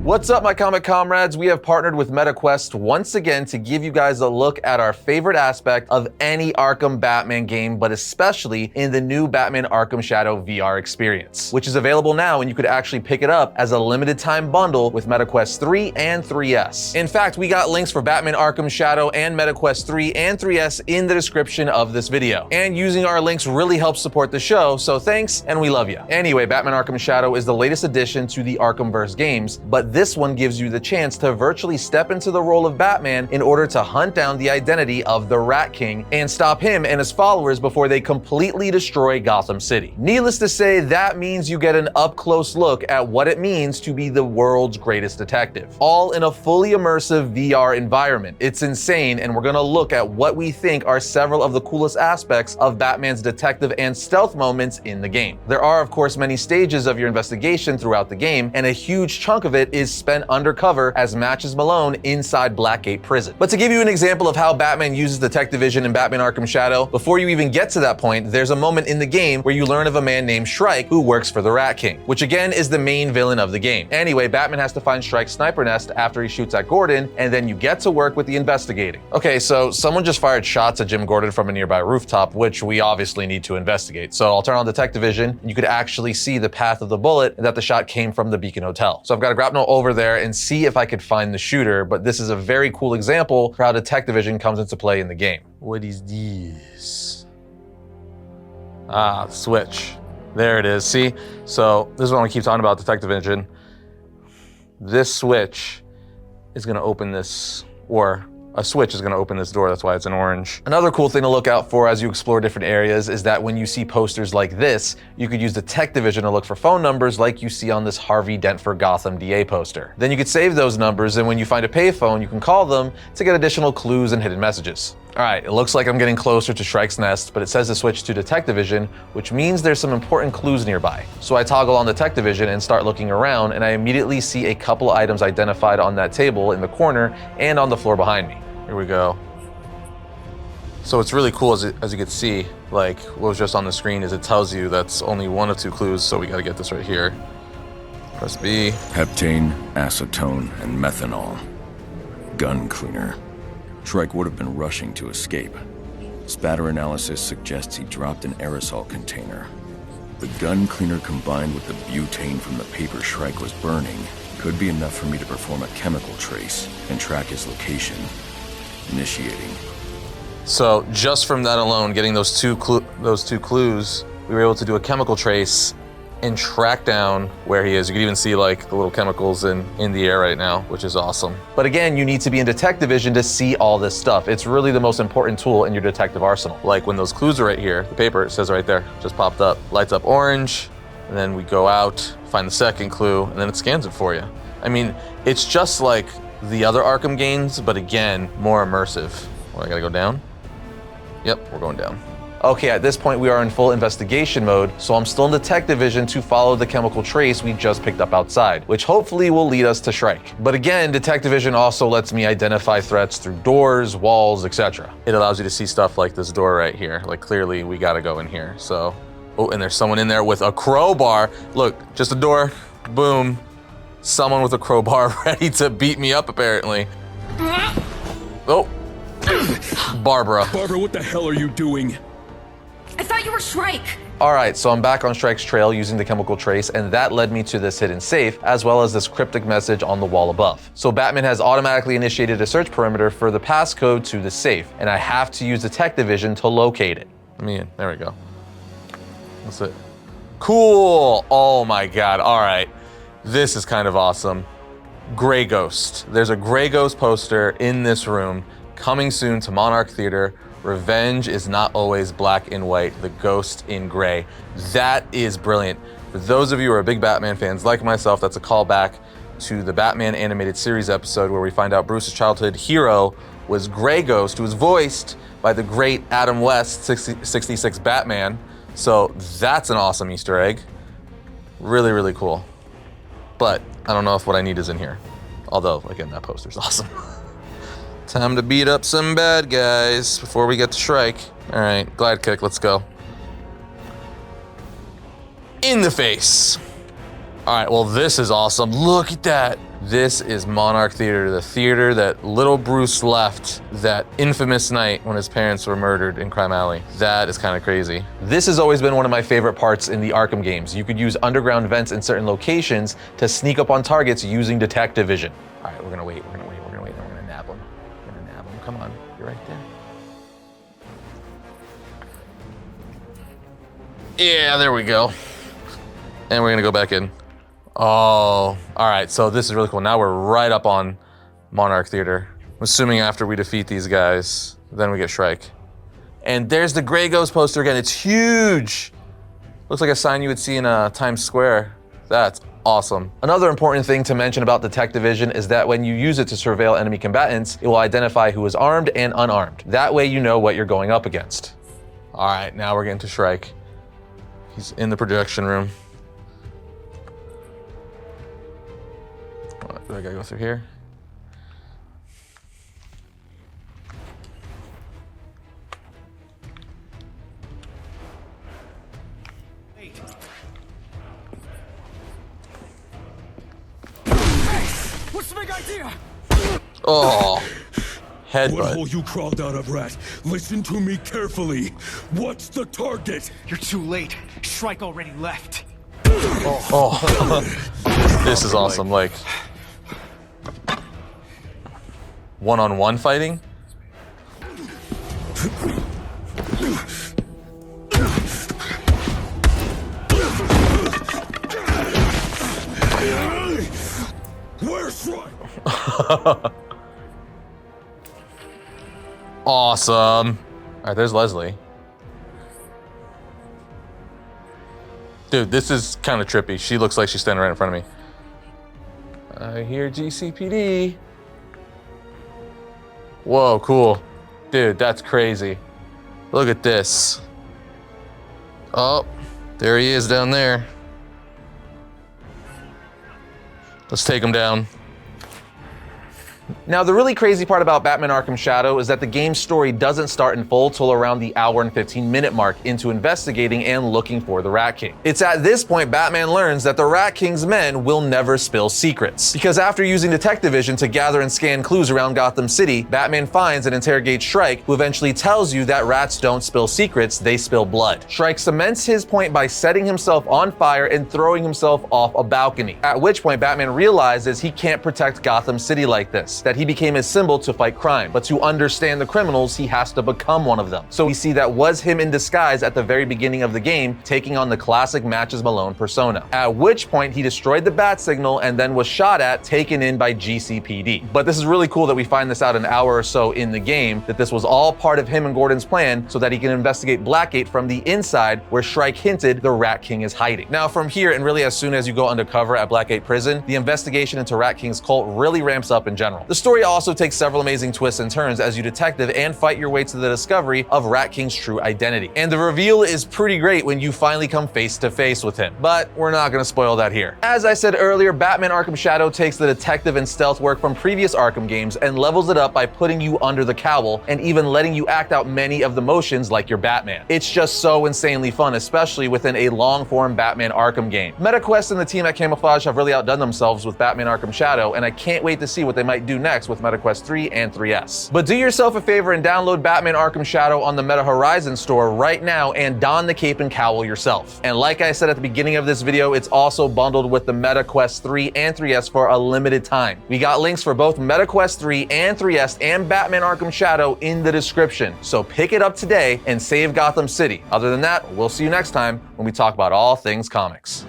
What's up, my comic comrades? We have partnered with MetaQuest once again to give you guys a look at our favorite aspect of any Arkham Batman game, but especially in the new Batman Arkham Shadow VR experience, which is available now, and you could actually pick it up as a limited time bundle with MetaQuest 3 and 3S. In fact, we got links for Batman Arkham Shadow and MetaQuest 3 and 3S in the description of this video. And using our links really helps support the show, so thanks and we love you. Anyway, Batman Arkham Shadow is the latest addition to the Arkhamverse games, but this one gives you the chance to virtually step into the role of Batman in order to hunt down the identity of the Rat King and stop him and his followers before they completely destroy Gotham City. Needless to say, that means you get an up-close look at what it means to be the world's greatest detective, all in a fully immersive VR environment. It's insane, and we're gonna look at what we think are several of the coolest aspects of Batman's detective and stealth moments in the game. There are, of course, many stages of your investigation throughout the game, and a huge chunk of it is spent undercover as Matches Malone inside Blackgate Prison. But to give you an example of how Batman uses detective vision in Batman Arkham Shadow, before you even get to that point, there's a moment in the game where you learn of a man named Shrike who works for the Rat King, which again is the main villain of the game. Anyway, Batman has to find Shrike's sniper nest after he shoots at Gordon, and then you get to work with the investigating. Okay, so someone just fired shots at Jim Gordon from a nearby rooftop, which we obviously need to investigate. So I'll turn on detective vision, and you could actually see the path of the bullet and that the shot came from the Beacon Hotel. So I've got to grapnel over there and see if I could find the shooter, but this is a very cool example for how detective vision comes into play in the game. What is this? Ah, the switch. There it is, see? So this is what I keep talking about, detective vision. This switch is gonna open this, or a switch is gonna open this door, that's why it's in orange. Another cool thing to look out for as you explore different areas is that when you see posters like this, you could use detective vision to look for phone numbers like you see on this Harvey Dent for Gotham DA poster. Then you could save those numbers, and when you find a payphone, you can call them to get additional clues and hidden messages. All right, it looks like I'm getting closer to Shrike's nest, but it says to switch to detective vision, which means there's some important clues nearby. So I toggle on detective vision and start looking around, and I immediately see a couple items identified on that table in the corner and on the floor behind me. Here we go. So it's really cool as you can see, like what was just on the screen is it tells you that's only one of two clues, so we gotta get this right here. Press B. Heptane, acetone, and methanol. Gun cleaner. Shrike would have been rushing to escape. Spatter analysis suggests he dropped an aerosol container. The gun cleaner combined with the butane from the paper Shrike was burning could be enough for me to perform a chemical trace and track his location. Initiating. So just from that alone, getting those two clues, we were able to do a chemical trace and track down where he is. You can even see like the little chemicals in the air right now, which is awesome. But again, you need to be in detective vision to see all this stuff. It's really the most important tool in your detective arsenal. Like when those clues are right here, the paper, it says right there, just popped up, lights up orange, and then we go out, find the second clue, and then it scans it for you. I mean, it's just like the other Arkham games, but again, more immersive. Well, I gotta go down? Yep, we're going down. Okay, at this point we are in full investigation mode, so I'm still in detective vision to follow the chemical trace we just picked up outside, which hopefully will lead us to Shrike. But again, detective vision also lets me identify threats through doors, walls, etc. It allows you to see stuff like this door right here. Like clearly we gotta go in here, so. Oh, and there's someone in there with a crowbar. Look, just a door, boom. Someone with a crowbar ready to beat me up apparently. Oh, Barbara. Barbara, what the hell are you doing? I thought you were Shrike. All right, so I'm back on Shrike's trail using the chemical trace, and that led me to this hidden safe, as well as this cryptic message on the wall above. So Batman has automatically initiated a search perimeter for the passcode to the safe, and I have to use detective vision to locate it. Let me in, there we go. That's it. Cool, oh my God, all right. This is kind of awesome. Grey Ghost. There's a Grey Ghost poster in this room, coming soon to Monarch Theater. Revenge is not always black and white, the ghost in gray. That is brilliant. For those of you who are big Batman fans like myself, that's a callback to the Batman animated series episode where we find out Bruce's childhood hero was Grey Ghost, who was voiced by the great Adam West, 66 Batman. So that's an awesome Easter egg. Really, really cool. But I don't know if what I need is in here. Although, again, that poster's awesome. Time to beat up some bad guys before we get to Shrike. All right, glide kick, let's go. In the face. All right, well, this is awesome. Look at that. This is Monarch Theater, the theater that little Bruce left that infamous night when his parents were murdered in Crime Alley. That is kind of crazy. This has always been one of my favorite parts in the Arkham games. You could use underground vents in certain locations to sneak up on targets using detective vision. All right, we're gonna wait, we're gonna wait, we're gonna wait, and we're gonna nab him. We're gonna nab him, come on, you're right there. Yeah, there we go. And we're gonna go back in. Oh, all right, so this is really cool. Now we're right up on Monarch Theater. I'm assuming after we defeat these guys, then we get Shrike. And there's the Grey Ghost poster again. It's huge. Looks like a sign you would see in Times Square. That's awesome. Another important thing to mention about Detective Vision is that when you use it to surveil enemy combatants, it will identify who is armed and unarmed. That way you know what you're going up against. All right, now we're getting to Shrike. He's in the projection room. Do I gotta go through here? What's the big idea? Oh, What headbutt. hole you crawled out of, Rat? Listen to me carefully. What's the target? You're too late. Shrike already left. Oh, this is awesome. Like, one-on-one fighting? Where's Shrike? Awesome. All right, there's Leslie. Dude, this is kind of trippy. She looks like she's standing right in front of me. I hear GCPD. Whoa, cool. Dude, that's crazy. Look at this. Oh, there he is down there. Let's take him down. Now, the really crazy part about Batman Arkham Shadow is that the game's story doesn't start in full till around the hour and 15-minute mark into investigating and looking for the Rat King. It's at this point Batman learns that the Rat King's men will never spill secrets. Because after using detective vision to gather and scan clues around Gotham City, Batman finds and interrogates Shrike, who eventually tells you that rats don't spill secrets, they spill blood. Shrike cements his point by setting himself on fire and throwing himself off a balcony. At which point Batman realizes he can't protect Gotham City like this, that he became a symbol to fight crime, but to understand the criminals, he has to become one of them. So we see that was him in disguise at the very beginning of the game, taking on the classic Matches Malone persona. At which point he destroyed the bat signal and then was shot at, taken in by GCPD. But this is really cool that we find this out an hour or so in the game, that this was all part of him and Gordon's plan so that he can investigate Blackgate from the inside, where Shrike hinted the Rat King is hiding. Now from here, and really as soon as you go undercover at Blackgate Prison, the investigation into Rat King's cult really ramps up in general. The story also takes several amazing twists and turns as you detective and fight your way to the discovery of Rat King's true identity. And the reveal is pretty great when you finally come face to face with him. But we're not gonna spoil that here. As I said earlier, Batman Arkham Shadow takes the detective and stealth work from previous Arkham games and levels it up by putting you under the cowl and even letting you act out many of the motions like you're Batman. It's just so insanely fun, especially within a long-form Batman Arkham game. MetaQuest and the team at Camouflage have really outdone themselves with Batman Arkham Shadow, and I can't wait to see what they might do next with MetaQuest 3 and 3S. But do yourself a favor and download Batman Arkham Shadow on the Meta Horizon store right now and don the cape and cowl yourself. And like I said at the beginning of this video, it's also bundled with the MetaQuest 3 and 3S for a limited time. We got links for both MetaQuest 3 and 3S and Batman Arkham Shadow in the description, so pick it up today and save Gotham City. Other than that, we'll see you next time when we talk about all things comics.